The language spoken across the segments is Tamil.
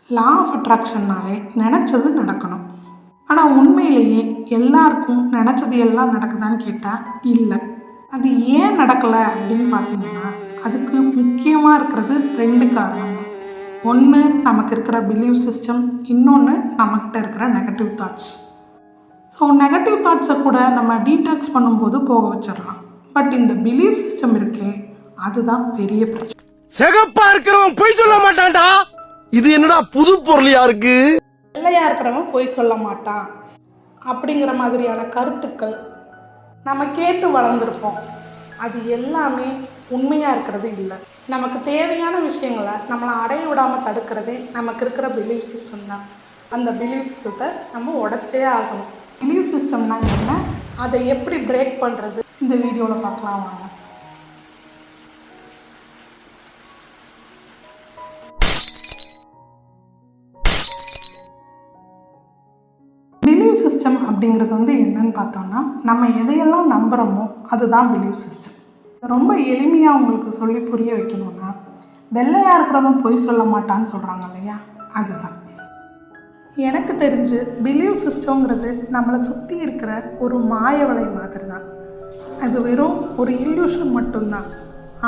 லா ஆஃப் அட்ராக்ஷன்னாலே நினச்சது நடக்கணும். ஆனால் உண்மையிலேயே எல்லாருக்கும் நினச்சது எல்லாம் நடக்குதான்னு கேட்டால் இல்லை. அது ஏன் நடக்கலை அப்படின்னு பார்த்தீங்கன்னா, அதுக்கு முக்கியமாக இருக்கிறது 2 காரணங்கள். ஒன்று நமக்கு இருக்கிற பிலீவ் சிஸ்டம், இன்னொன்று நம்மக்கிட்ட இருக்கிற நெகட்டிவ் தாட்ஸ். ஸோ நெகட்டிவ் தாட்ஸை கூட நம்ம டீடாக்ஸ் பண்ணும்போது போக வச்சிடலாம். பட் இந்த பிலீவ் சிஸ்டம் இருக்கே, அதுதான் பெரிய பிரச்சனை. சிகப்பா இருக்கிறவன் பொய் சொல்ல மாட்டான்டா. இது என்னடா புது பொருளியா இருக்கு? வெள்ளையா இருக்கிறவன் பொய் சொல்ல மாட்டான் அப்படிங்கிற மாதிரியான கருத்துக்கள் நம்ம கேட்டு வளர்ந்துருப்போம். அது எல்லாமே உண்மையாக இருக்கிறது இல்லை. நமக்கு தேவையான விஷயங்களை நம்மளை அடைய விடாமல் தடுக்கிறதே நமக்கு இருக்கிற பிலீவ் சிஸ்டம் தான். அந்த பிலீவ் சிஸ்டத்தை நம்ம உடைச்சே ஆகணும். பிலீவ் சிஸ்டம்னா என்ன, அதை எப்படி பிரேக் பண்ணுறது, இந்த வீடியோவில் பார்க்கலாம் வாங்க. பிலீவ் சிஸ்டம் அப்படிங்கிறது என்னன்னு பார்த்தோம்னா, நம்ம எதையெல்லாம் நம்புகிறோமோ அதுதான் பிலீவ் சிஸ்டம். ரொம்ப எளிமையாக உங்களுக்கு சொல்லி புரிய வைக்கணும்னா, வெள்ளையாக இருக்கிறவன் பொய் சொல்ல மாட்டான்னு சொல்கிறாங்க இல்லையா, அதுதான். எனக்கு தெரிஞ்சு பிலீவ் சிஸ்டங்கிறது நம்மளை சுற்றி இருக்கிற ஒரு மாயவலை மாதிரி தான். அது வெறும் ஒரு இல்யூஷன் மட்டும்தான்.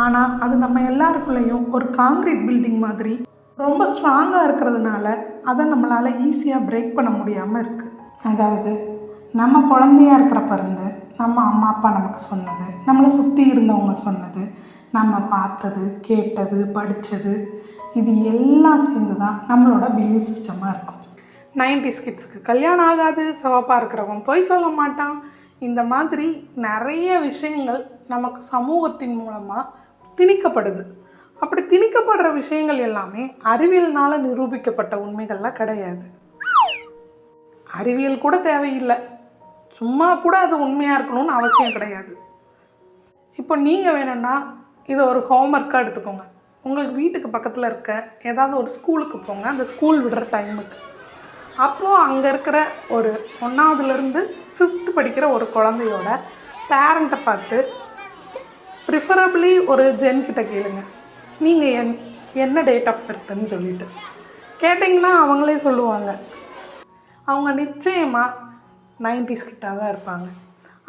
ஆனால் அது நம்ம எல்லாருக்குள்ளேயும் ஒரு காங்கிரீட் பில்டிங் மாதிரி ரொம்ப ஸ்ட்ராங்காக இருக்கிறதுனால அதை நம்மளால் ஈஸியாக பிரேக் பண்ண முடியாமல் இருக்குது. அதாவது நம்ம குழந்தையாக இருக்கிறப்ப இருந்து நம்ம அம்மா அப்பா நமக்கு சொன்னது, நம்மளை சுற்றி இருந்தவங்க சொன்னது, நம்ம பார்த்தது, கேட்டது, படித்தது, இது எல்லாம் சேர்ந்து தான் நம்மளோட பிலீவ் சிஸ்டமாக இருக்கும். 90s கிட்ஸுக்கு கல்யாணம் ஆகாது, சிவப்பாக இருக்கிறவங்க பொய் சொல்ல மாட்டான், இந்த மாதிரி நிறைய விஷயங்கள் நமக்கு சமூகத்தின் மூலமாக திணிக்கப்படுது. அப்படி திணிக்கப்படுற விஷயங்கள் எல்லாமே அறிவியல்னால் நிரூபிக்கப்பட்ட உண்மைகள்லாம் கிடையாது. அறிவியல் கூட தேவையில்லை, சும்மா கூட அது உண்மையாக இருக்கணும்னு அவசியம் கிடையாது. இப்போ நீங்கள் வேணும்னா இதை ஒரு ஹோம்ஒர்க்காக எடுத்துக்கோங்க. உங்களுக்கு வீட்டுக்கு பக்கத்தில் இருக்க ஏதாவது ஒரு ஸ்கூலுக்கு போங்க, அந்த ஸ்கூல் விடுற டைமுக்கு. அப்போது அங்கே இருக்கிற ஒரு 1ஆவதுலேருந்து 5th படிக்கிற ஒரு குழந்தையோட பேரண்ட்டை பார்த்து ப்ரிஃபரபிளி ஒரு ஜென்கிட்ட கேளுங்க, நீங்கள் என்ன டேட் ஆஃப் பர்த்துன்னு சொல்லிட்டு கேட்டிங்கன்னா அவங்களே சொல்லுவாங்க. அவங்க நிச்சயமாக 90s கிட்டாக தான் இருப்பாங்க.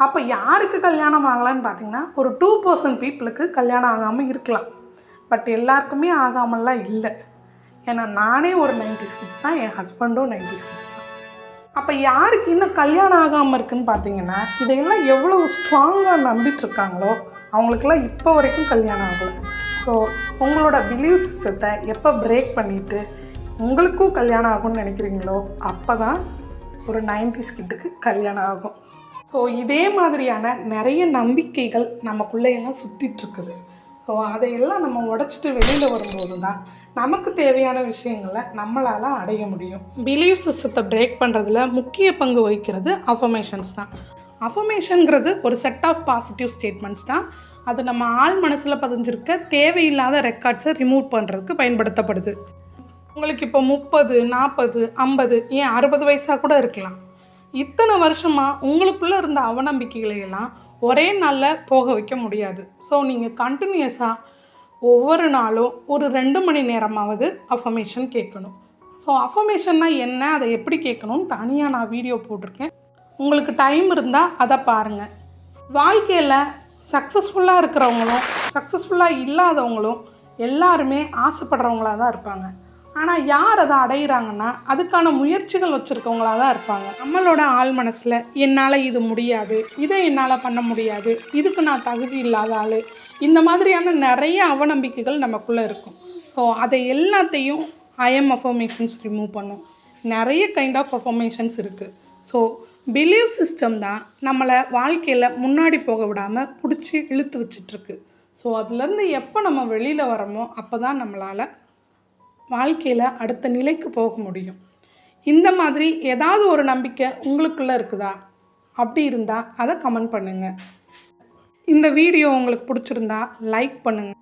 அப்போ யாருக்கு கல்யாணம் ஆகலான்னு பார்த்தீங்கன்னா, ஒரு 2% பீப்புளுக்கு கல்யாணம் ஆகாமல் இருக்கலாம். பட் எல்லாருக்குமே ஆகாமலாம் இல்லை. ஏன்னா நானே ஒரு 90s கிட்ஸ் தான், என் ஹஸ்பண்டும் 90s கிட்ஸ் தான். அப்போ யாருக்கு இன்னும் கல்யாணம் ஆகாமல் இருக்குதுன்னு பார்த்தீங்கன்னா, இதையெல்லாம் எவ்வளோ ஸ்ட்ராங்காக நம்பிட்டுருக்காங்களோ அவங்களுக்கெல்லாம் இப்போ வரைக்கும் கல்யாணம் ஆகலை. ஸோ உங்களோட பிலீவ் சிஸ்டத்தை எப்போ பிரேக் பண்ணிவிட்டு உங்களுக்கும் கல்யாணம் ஆகும்னு நினைக்கிறீங்களோ அப்போ தான் ஒரு 90s கிட்டுக்கு கல்யாணம் ஆகும். ஸோ இதே மாதிரியான நிறைய நம்பிக்கைகள் நமக்குள்ளேயெல்லாம் சுற்றிட்டுருக்குது. ஸோ அதையெல்லாம் நம்ம உடச்சிட்டு வெளியில் வரும்போது தான் நமக்கு தேவையான விஷயங்களை நம்மளால் அடைய முடியும். பிலீவ் சிஸ்டத்தை பிரேக் பண்ணுறதுல முக்கிய பங்கு வகிக்கிறது அஃபர்மேஷன்ஸ் தான். அஃபர்மேஷனுங்கிறது ஒரு செட் ஆஃப் பாசிட்டிவ் ஸ்டேட்மெண்ட்ஸ் தான். அது நம்ம ஆள் மனசில் பதிஞ்சிருக்க தேவையில்லாத ரெக்கார்ட்ஸை ரிமூவ் பண்ணுறதுக்கு பயன்படுத்தப்படுது. உங்களுக்கு இப்போ 30, 40, 50 ஏன் 60 வயசாக கூட இருக்கலாம். இத்தனை வருஷமாக உங்களுக்குள்ளே இருந்த அவநம்பிக்கைகளையெல்லாம் ஒரே நாளில் போக வைக்க முடியாது. ஸோ நீங்கள் கண்டினியூஸாக ஒவ்வொரு நாளும் ஒரு 2 மணி நேரமாவது அஃபர்மேஷன் கேட்கணும். ஸோ அஃபர்மேஷன்னா என்ன, அதை எப்படி கேட்கணும்னு தனியாக நான் வீடியோ போட்டிருக்கேன். உங்களுக்கு டைம் இருந்தால் அதை பாருங்கள். வாழ்க்கையில் சக்ஸஸ்ஃபுல்லாக இருக்கிறவங்களும் சக்ஸஸ்ஃபுல்லாக இல்லாதவங்களும் எல்லாருமே ஆசைப்படுறவங்களாக தான் இருப்பாங்க. ஆனால் யார் அதை அடைகிறாங்கன்னா அதுக்கான முயற்சிகள் வச்சுருக்கவங்களாக தான் இருப்பாங்க. நம்மளோட ஆள் மனசில் என்னால் இது முடியாது, இதை என்னால் பண்ண முடியாது, இதுக்கு நான் தகுதி இல்லாத ஆள், இந்த மாதிரியான நிறைய அவநம்பிக்கைகள் நமக்குள்ளே இருக்கும். ஸோ அதை எல்லாத்தையும் ஐஎம் அஃபர்மேஷன்ஸ் ரிமூவ் பண்ணும். நிறைய கைண்ட் ஆஃப் அஃபர்மேஷன்ஸ் இருக்குது. ஸோ பிலீவ் சிஸ்டம் தான் நம்மளை வாழ்க்கையில் முன்னாடி போக விடாமல் பிடிச்சி இழுத்து வச்சிட்ருக்கு. ஸோ அதுலேருந்து எப்போ நம்ம வெளியில் வரோமோ அப்போ தான் நம்மளால் வாழ்க்கையில் அடுத்த நிலைக்கு போக முடியும். இந்த மாதிரி ஏதாவது ஒரு நம்பிக்கை உங்களுக்குள்ளே இருக்குதா? அப்படி இருந்தால் அதை கமெண்ட் பண்ணுங்கள். இந்த வீடியோ உங்களுக்கு பிடிச்சிருந்தா லைக் பண்ணுங்கள்.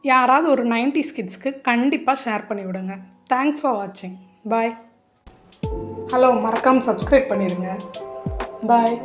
யாராவது ஒரு 90s கிட்ஸ்க்கு கண்டிப்பாக ஷேர் பண்ணிவிடுங்க. தேங்க்ஸ் ஃபார் வாட்சிங். பாய். ஹலோ, மறக்காமல் சப்ஸ்கிரைப் பண்ணிடுங்க. பாய்.